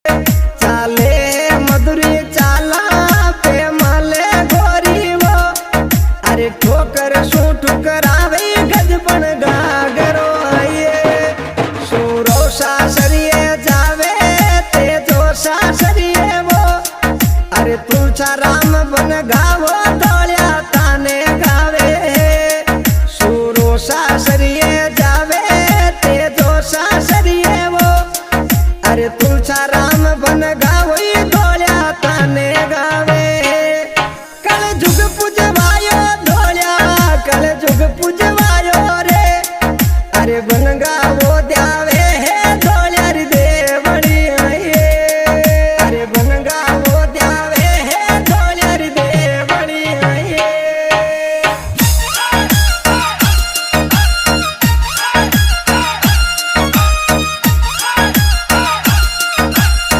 चाले मधुरी चाला पे माले गोरी वो अरे ठोकर शू ठुकरावे गजबन गागरो ये सूरो सासरिए जावे ते जो सासरिए वो अरे तुलसा राम बन गावो दौड़िया ताने गावे सूरो सासरिए जावे ते जो सासरिए वो अरे तुलसा राम बन गावो